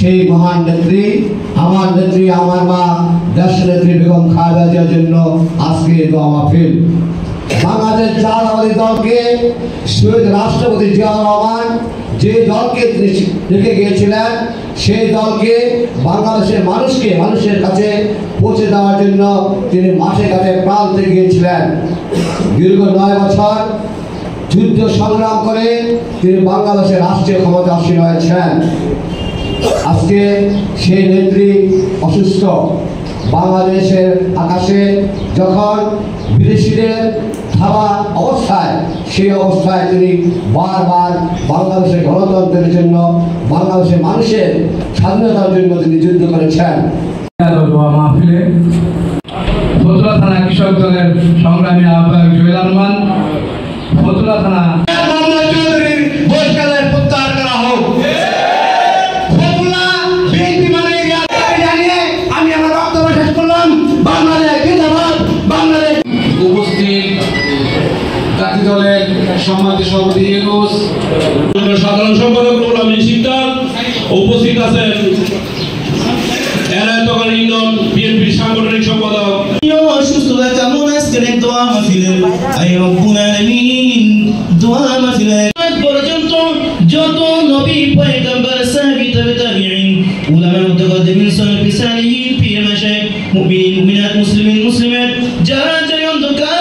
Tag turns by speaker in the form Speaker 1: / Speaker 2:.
Speaker 1: সেই মহান নেত্রী আমার মা দেশ নেত্রী বেগম খালেদা জিয়ার জন্য আজকে দোয়া মাহফিল। বাংলাদেশ জাতীয়তাবাদী দলকে শহীদ রাষ্ট্রপতি জিয়াউর রহমান যে দলকে রেখে গিয়েছিলেন, সেই দলকে বাংলাদেশের মানুষের কাছে পৌঁছে দেওয়ার জন্য তিনি মাঠে ঘাটে প্রাণ দিয়ে গিয়েছিলেন। দীর্ঘ 9 বছর যুদ্ধ সংগ্রাম করে তিনি বাংলাদেশের রাষ্ট্রীয় ক্ষমতা আসীন হয়েছেন। আজকে সেই নেত্রী অসুস্থ। বাংলাদেশের আকাশে যখন বিদেশিদের ধাওয়া অবস্থায়, সেই অবস্থায় তিনি বারবার বাংলাদেশের গণতন্ত্রের জন্য, বাংলাদেশের মানুষের স্বাধীনতার জন্য তিনি যুদ্ধ করেছেন।
Speaker 2: ফতুল্লা থানা কৃষক দলের সংগ্রামী আহ্বায়ক জুয়েল আরমান, ফতুল্লা থানা প্রত্যাহার করা হোক।
Speaker 3: জাতীয় দলের সম্মানিত সভাপতি ইউনুস,
Speaker 4: সাধারণ সম্পাদক শিকদার উপস্থিত আছেন, এলাকার ইউনিয়ন বিএনপির সাংগঠনিক সম্পাদক।
Speaker 5: সুস্থতা কামনা আজকের দোয়া মাহফিলের আয় রব্বুল আলামিন দোয়া মাহফিলের পর্যন্ত যত নবী পয়গম্বর সাহাবী তাবিঈন উলামা মুতাকাদ্দিমিন সালাফি সালিহিন পীর মাশায়েখ মুমিনিন মুমিনাত মুসলিমিন মুসলিমাত যারা অন্ধকার